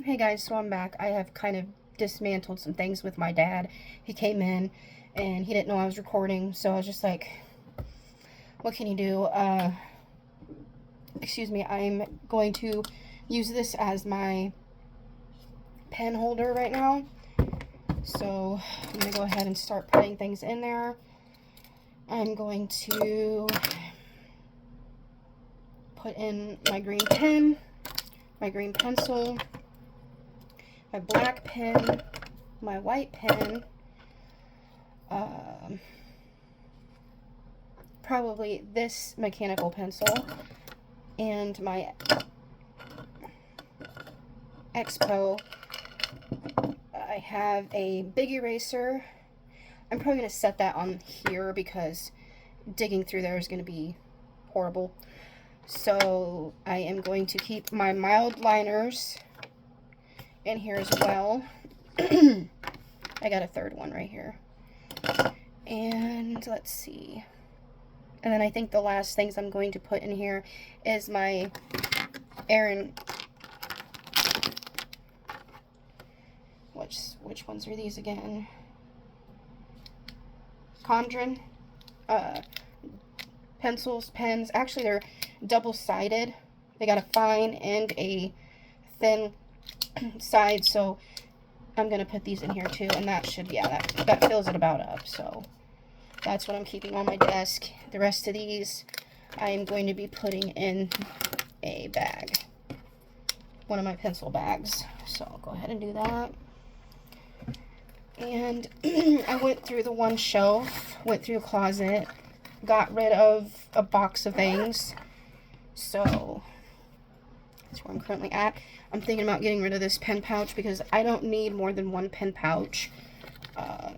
Hey guys, so I'm back. I have kind of dismantled some things with my dad. He came in and he didn't know I was recording, so I was just like, what can you do? Excuse me, I'm going to use this as my pen holder right now. So I'm going to go ahead and start putting things in there. I'm going to put in my green pen, my green pencil, my black pen, my white pen, probably this mechanical pencil, and my Expo. I have a big eraser. I'm probably going to set that on here because digging through there is going to be horrible. So I am going to keep my mild liners in here as well. I got a third one right here. And let's see. And then I think the last things I'm going to put in here is my which ones are these again? Condren pencils, pens. Actually, they're double-sided. They got a fine and a thin side, so I'm gonna put these in here too, and that should, yeah, that fills it about up. So that's what I'm keeping on my desk. The rest of these I am going to be putting in a bag, one of my pencil bags. So I'll go ahead and do that. And I went through the one shelf, went through a closet, got rid of a box of things. So that's where I'm currently at. I'm thinking about getting rid of this pen pouch because I don't need more than one pen pouch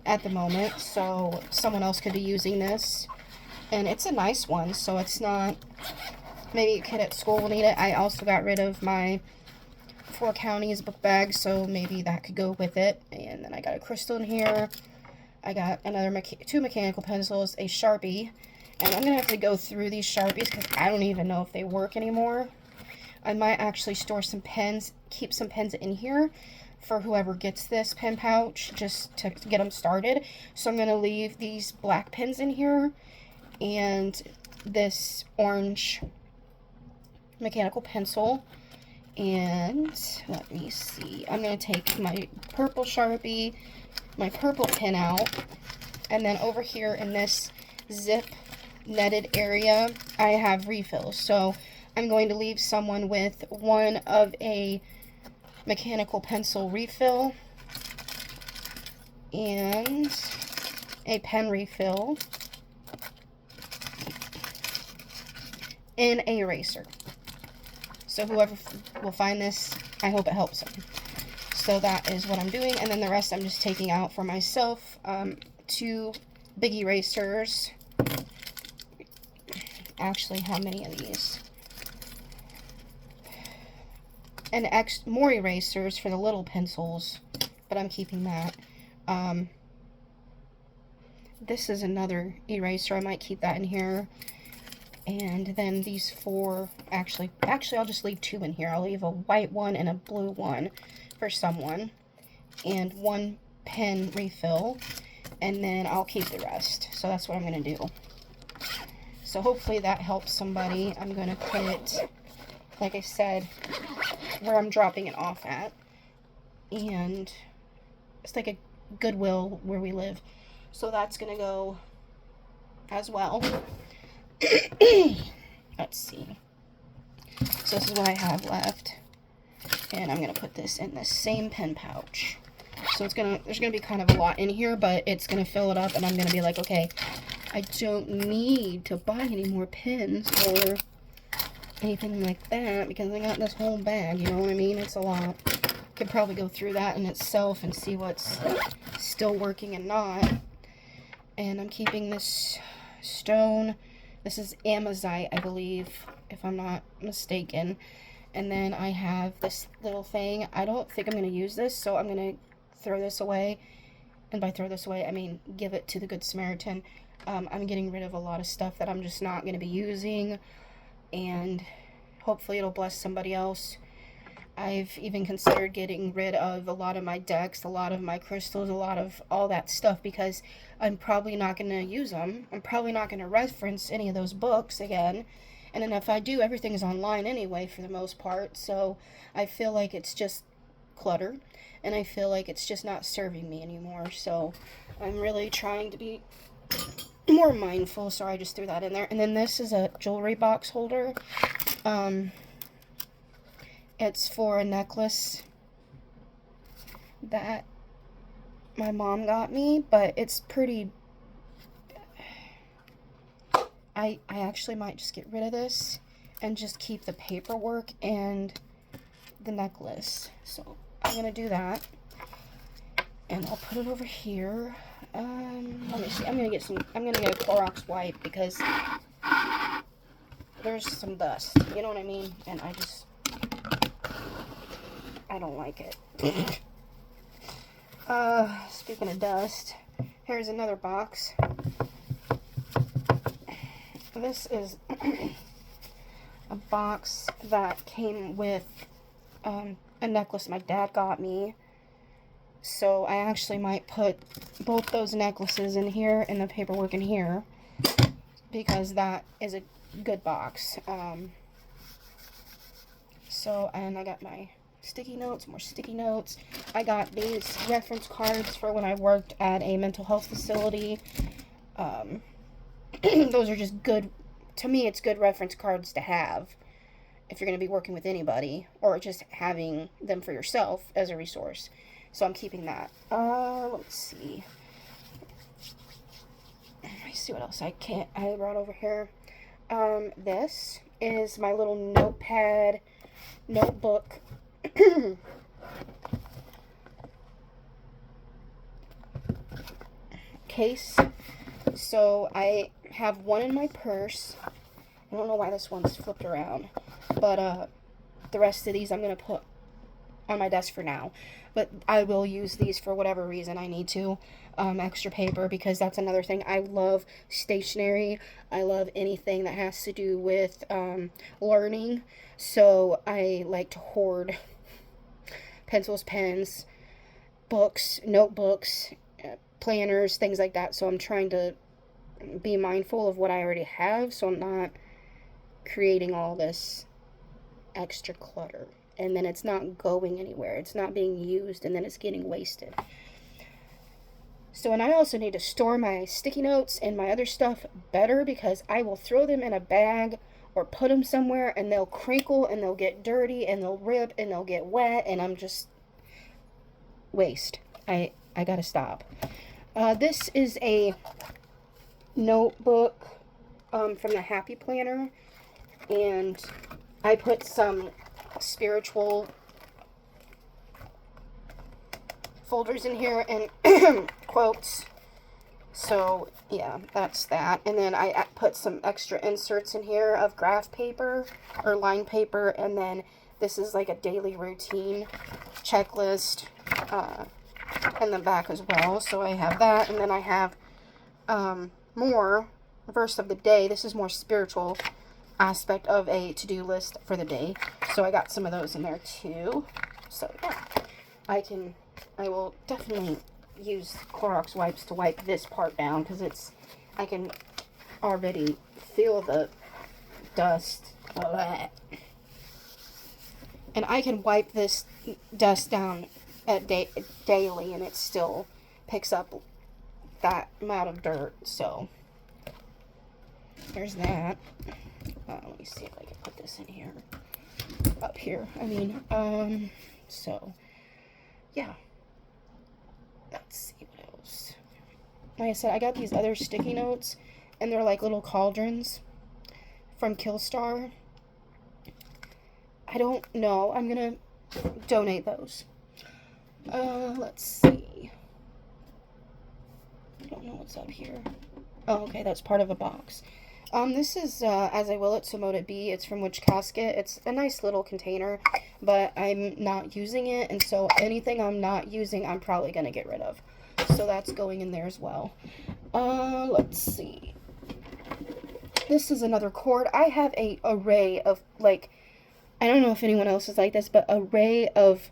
at the moment. So someone else could be using this. And it's a nice one, so it's not, maybe a kid at school will need it. I also got rid of my 4 Counties book bag, so maybe that could go with it. And then I got a crystal in here. I got another 2 mechanical pencils, a Sharpie. And I'm going to have to go through these Sharpies because I don't even know if they work anymore. I might actually store some pens, keep some pens in here for whoever gets this pen pouch, just to get them started. So I'm going to leave these black pens in here and this orange mechanical pencil. And let me see, I'm going to take my purple Sharpie, my purple pen out, and then over here in this zip netted area, I have refills. So I'm going to leave someone with one of a mechanical pencil refill and a pen refill and an eraser. So whoever will find this, I hope it helps them. So that is what I'm doing. And then the rest I'm just taking out for myself. 2 big erasers. Actually, how many of these? And more erasers for the little pencils. But I'm keeping that. This is another eraser. I might keep that in here. And then these 4, actually I'll just leave 2 in here. I'll leave a white one and a blue one for someone. And 1 pen refill. And then I'll keep the rest. So that's what I'm going to do. So hopefully that helps somebody. I'm going to put it, like I said, where I'm dropping it off at. And it's like a Goodwill where we live. So that's going to go as well. Let's see. So this is what I have left. And I'm going to put this in the same pen pouch. So there's going to be kind of a lot in here, but it's going to fill it up, and I'm going to be like, okay, I don't need to buy any more pens or anything like that because I got this whole bag, you know what I mean? It's a lot. Could probably go through that in itself and see what's still working and not. And I'm keeping this stone. This is Amazite, I believe, if I'm not mistaken. And then I have this little thing. I don't think I'm going to use this, so I'm going to throw this away. And by throw this away, I mean give it to the Good Samaritan. I'm getting rid of a lot of stuff that I'm just not going to be using. And hopefully it'll bless somebody else. I've even considered getting rid of a lot of my decks, a lot of my crystals, a lot of all that stuff, because I'm probably not going to use them. I'm probably not going to reference any of those books again. And then if I do, everything's online anyway for the most part. So I feel like it's just clutter. And I feel like it's just not serving me anymore. So I'm really trying to be more mindful. Sorry, I just threw that in there. And then this is a jewelry box holder. It's for a necklace that my mom got me, but it's pretty... I actually might just get rid of this and just keep the paperwork and the necklace. So I'm going to do that. And I'll put it over here. Let me see. I'm going to get a Clorox wipe because there's some dust. You know what I mean? And I don't like it. Speaking of dust, here's another box. This is a box that came with a necklace my dad got me. So I actually might put both those necklaces in here and the paperwork in here, because that is a good box. And I got my sticky notes, more sticky notes. I got these reference cards for when I worked at a mental health facility. Those are just good, to me it's good reference cards to have if you're going to be working with anybody, or just having them for yourself as a resource. So I'm keeping that. Let's see. Let me see what else I brought over here. This is my little notebook case. So I have one in my purse. I don't know why this one's flipped around, but the rest of these I'm going to put on my desk for now. But I will use these for whatever reason I need to. Extra paper, because that's another thing. I love stationery. I love anything that has to do with learning. So I like to hoard pencils, pens, books, notebooks, planners, things like that. So I'm trying to be mindful of what I already have, so I'm not creating all this extra clutter. And then it's not going anywhere. It's not being used, and then it's getting wasted. So, and I also need to store my sticky notes and my other stuff better, because I will throw them in a bag or put them somewhere and they'll crinkle and they'll get dirty and they'll rip and they'll get wet, and I'm just waste. I gotta stop. This is a notebook from the Happy Planner, and I put some spiritual folders in here and quotes. So yeah, that's that. And then I put some extra inserts in here of graph paper or line paper, and then this is like a daily routine checklist in the back as well. So I have that, and then I have more verse of the day. This is more spiritual aspect of a to-do list for the day. So I got some of those in there too. So yeah, I will definitely use Clorox wipes to wipe this part down, because I can already feel the dust. And I can wipe this dust down daily, and it still picks up that amount of dirt. So there's that. Let me see if I can put this in here. Up here, I mean. So yeah. Let's see what else. Like I said, I got these other sticky notes, and they're like little cauldrons from Killstar. I don't know. I'm gonna donate those. Let's see. I don't know what's up here. Oh, okay, that's part of a box. This is As I Will It, So Mote It Be. It's from Witch Casket. It's a nice little container, but I'm not using it, and so anything I'm not using, I'm probably going to get rid of. So that's going in there as well. Let's see. This is another cord. I have an array of, like, I don't know if anyone else is like this, but array of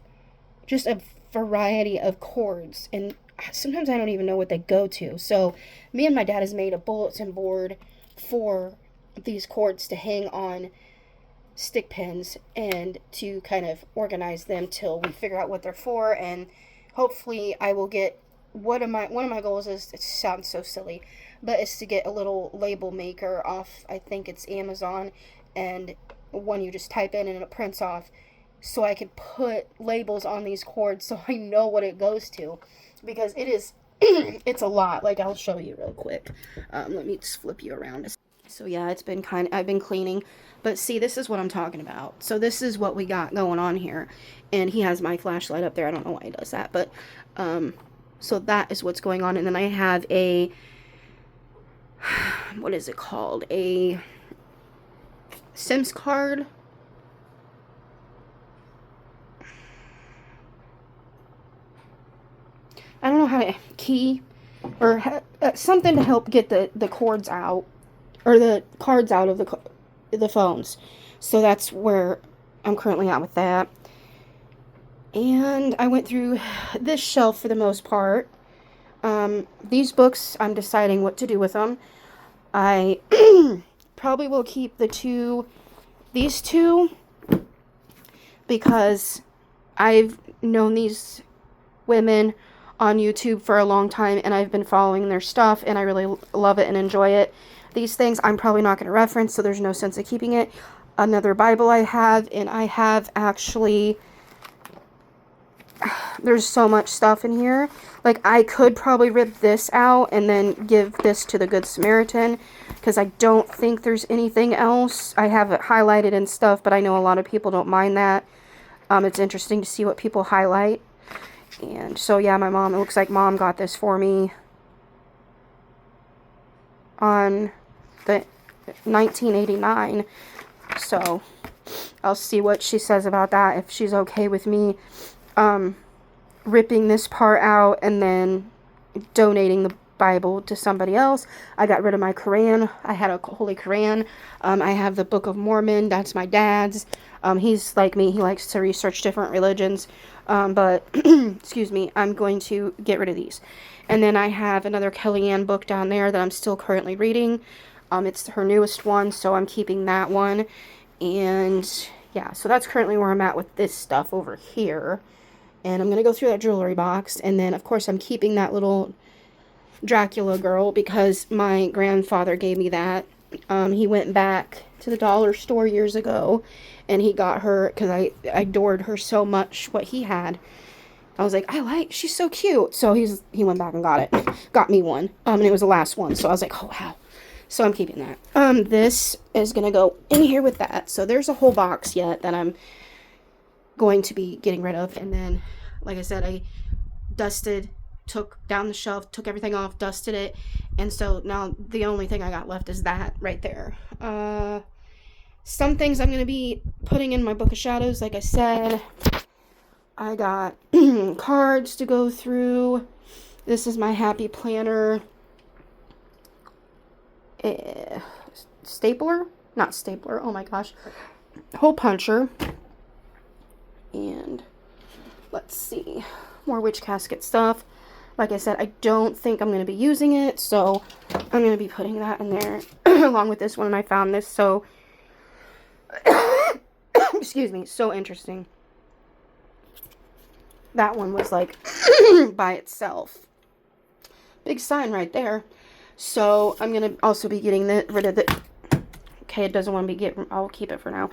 just a variety of cords, and sometimes I don't even know what they go to. So me and my dad has made a bulletin board for these cords to hang on stick pins and to kind of organize them till we figure out what they're for. And hopefully I will get one of my goals is, it sounds so silly, but it's to get a little label maker off, I think it's Amazon, and one you just type in and it prints off, so I could put labels on these cords so I know what it goes to, because it is it's a lot. Like, I'll show you real quick. Let me just flip you around. So yeah, I've been cleaning, but see, this is what I'm talking about. So this is what we got going on here, and he has my flashlight up there. I don't know why he does that, but so that is what's going on. And then I have a, what is it called, a Sims card. I don't know how to key or something to help get the cords out, or the cards out of the phones. So that's where I'm currently at with that. And I went through this shelf for the most part. These books, I'm deciding what to do with them. I probably will keep these two, because I've known these women on YouTube for a long time, and I've been following their stuff, and I really love it and enjoy it. These things I'm probably not going to reference, so there's no sense of keeping it. Another Bible I have, and I have actually, there's so much stuff in here. Like, I could probably rip this out and then give this to the Good Samaritan, because I don't think there's anything else. I have it highlighted and stuff, but I know a lot of people don't mind that. It's interesting to see what people highlight. And so yeah, it looks like Mom got this for me on the 1989. So I'll see what she says about that, if she's okay with me ripping this part out and then donating the Bible to somebody else. I got rid of my Quran. I had a Holy Quran. I have the Book of Mormon. That's my dad's. He's like me. He likes to research different religions. But, excuse me, I'm going to get rid of these. And then I have another Kellyanne book down there that I'm still currently reading. It's her newest one, so I'm keeping that one. And, yeah, so that's currently where I'm at with this stuff over here. And I'm going to go through that jewelry box. And then, of course, I'm keeping that little Dracula girl, because my grandfather gave me that. He went back to the dollar store years ago, and he got her, because I adored her so much, what he had. I was like, she's so cute. So he went back and got me one. And it was the last one. So I was like, oh, wow. So I'm keeping that. This is going to go in here with that. So there's a whole box yet that I'm going to be getting rid of. And then, like I said, I took down the shelf, took everything off, dusted it. And so now the only thing I got left is that right there. Some things I'm going to be putting in my Book of Shadows, like I said. I got cards to go through. This is my Happy Planner stapler. Not stapler, oh my gosh. Hole puncher. And let's see. More witch casket stuff. Like I said, I don't think I'm going to be using it, so I'm going to be putting that in there along with this one. I found this so, excuse me, so interesting. That one was like by itself. Big sign right there. So I'm going to also be getting rid of the, okay, it doesn't want to be I'll keep it for now.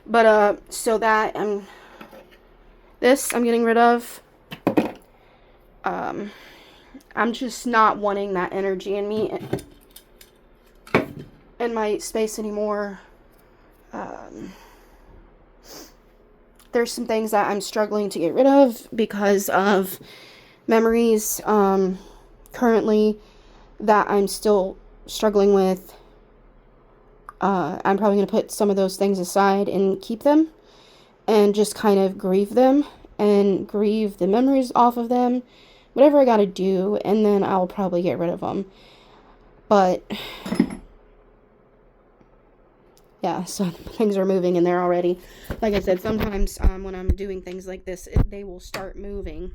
But, so that, this I'm getting rid of. I'm just not wanting that energy in me in my space anymore. There's some things that I'm struggling to get rid of because of memories currently that I'm still struggling with. I'm probably going to put some of those things aside and keep them and just kind of grieve them and grieve the memories off of them. Whatever I got to do, and then I'll probably get rid of them. But Yeah, so things are moving in there already. Like I said, sometimes when I'm doing things like this, they will start moving.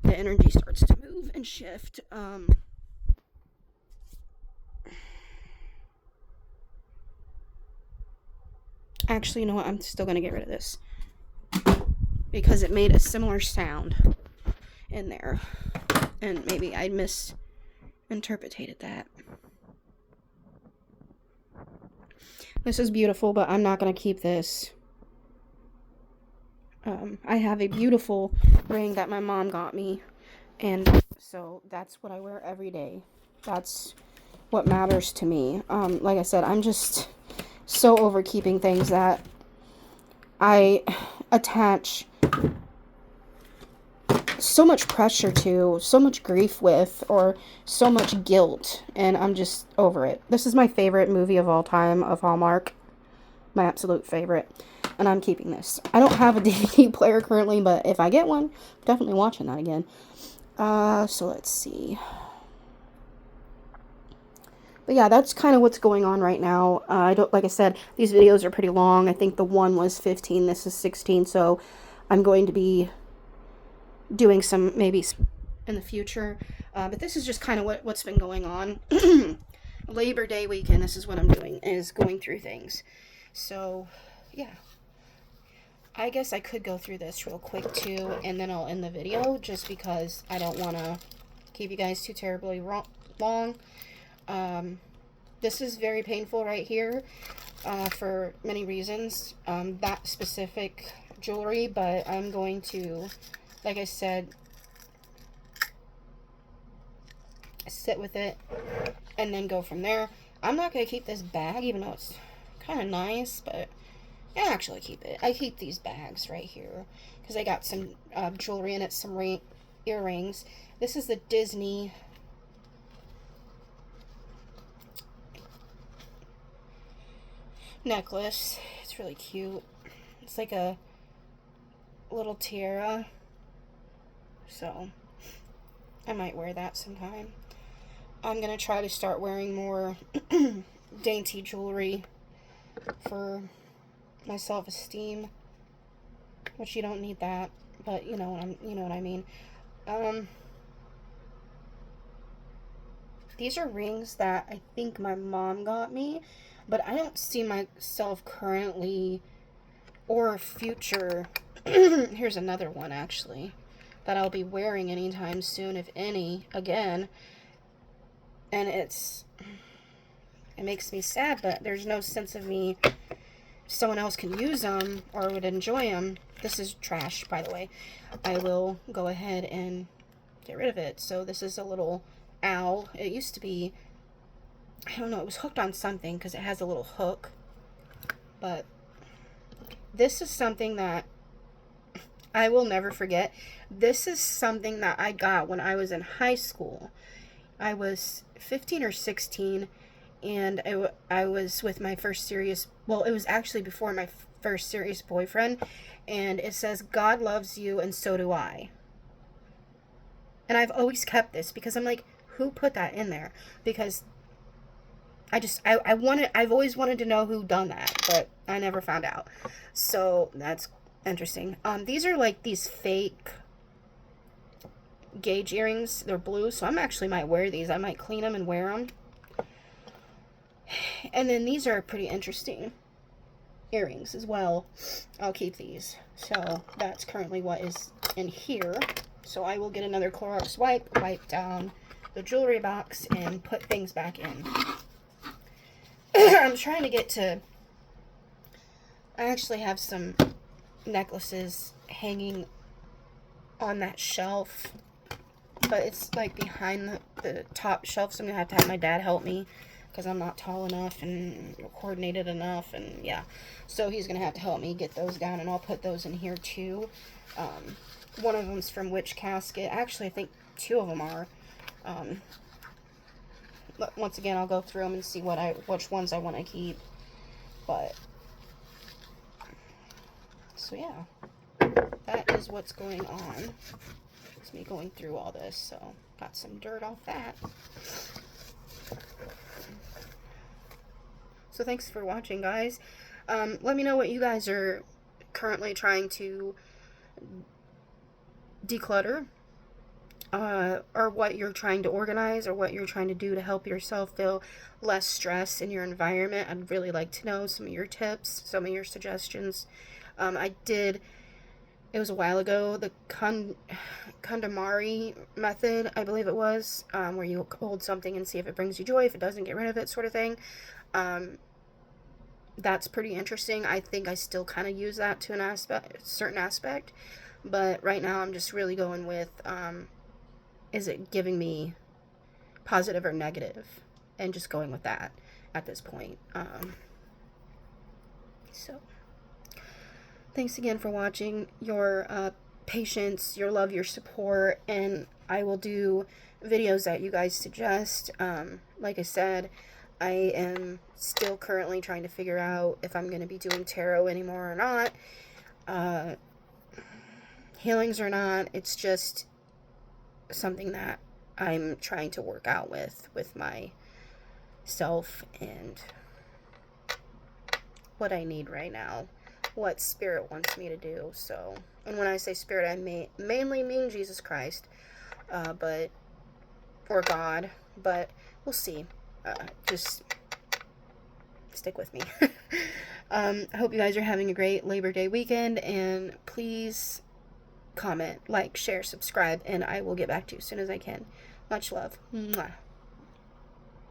The energy starts to move and shift. Actually, you know what? I'm still going to get rid of this because it made a similar sound in there. And maybe I misinterpreted that. This is beautiful, but I'm not going to keep this. I have a beautiful ring that my mom got me, and so that's what I wear every day. That's what matters to me. Like I said, I'm just so over keeping things that I attach so much pressure to, so much grief with, or so much guilt, and I'm just over it. This is my favorite movie of all time of Hallmark. My absolute favorite. And I'm keeping this. I don't have a DVD player currently, but if I get one, I'm definitely watching that again. So let's see. But yeah, that's kind of what's going on right now. Like I said, these videos are pretty long. I think the one was 15, this is 16, so I'm going to be doing some maybe in the future. But this is just kind of what's been going on. Labor Day weekend, this is what I'm doing, is going through things. So, yeah. I guess I could go through this real quick too, and then I'll end the video, just because I don't want to keep you guys too terribly long. This is very painful right here, for many reasons, that specific jewelry, but I'm going to, like I said, sit with it, and then go from there. I'm not going to keep this bag, even though it's kind of nice, but I actually keep it. I keep these bags right here because I got some jewelry in it, some earrings. This is the Disney necklace. It's really cute. It's like a little tiara. So I might wear that sometime. I'm going to try to start wearing more dainty jewelry for my self-esteem, which you don't need that, but you know what I mean. These are rings that I think my mom got me, but I don't see myself currently or future. Here's another one actually that I'll be wearing anytime soon, if any, again. And it makes me sad, but there's no sense of me. Someone else can use them or would enjoy them. This is trash, by the way. I will go ahead and get rid of it. So this is a little owl. It used to be, I don't know, it was hooked on something because it has a little hook. But this is something that I will never forget. This is something that I got when I was in high school. I was 15 or 16, and I was with my first serious, well, it was actually before my first serious boyfriend, and it says, "God loves you and so do I." And I've always kept this because I'm like, who put that in there? Because I've always wanted to know who done that, but I never found out. So that's interesting. These are like these fake gauge earrings. They're blue, so I'm actually might wear these. I might clean them and wear them. And then these are pretty interesting earrings as well. I'll keep these. So that's currently what is in here. So I will get another Clorox wipe down the jewelry box, and put things back in. I'm trying to get to, I actually have some necklaces hanging on that shelf, but it's like behind the top shelf, so I'm gonna have to have my dad help me because I'm not tall enough and coordinated enough, and yeah, so he's gonna have to help me get those down, and I'll put those in here too. One of them's from Witch Casket. Actually, I think two of them are. But once again, I'll go through them and see which ones I want to keep. But so yeah, that is what's going on. It's me going through all this, so got some dirt off that. So thanks for watching, guys. Let me know what you guys are currently trying to declutter, or what you're trying to organize, or what you're trying to do to help yourself feel less stress in your environment. I'd really like to know some of your tips, some of your suggestions. It was a while ago, the Kandamari method, I believe it was, where you hold something and see if it brings you joy. If it doesn't, get rid of it, sort of thing. That's pretty interesting. I think I still kind of use that to a certain aspect, but right now I'm just really going with, is it giving me positive or negative, and just going with that at this point. So thanks again for watching. Your patience, your love, your support, and I will do videos that you guys suggest. Like I said, I am still currently trying to figure out if I'm going to be doing tarot anymore or not. Healings or not, it's just something that I'm trying to work out with myself and what I need right now, what Spirit wants me to do. So, and when I say Spirit, I mainly mean Jesus Christ, or God, but we'll see. Just stick with me. I hope you guys are having a great Labor Day weekend, and please comment, like, share, subscribe, and I will get back to you as soon as I can. Much love. Mwah.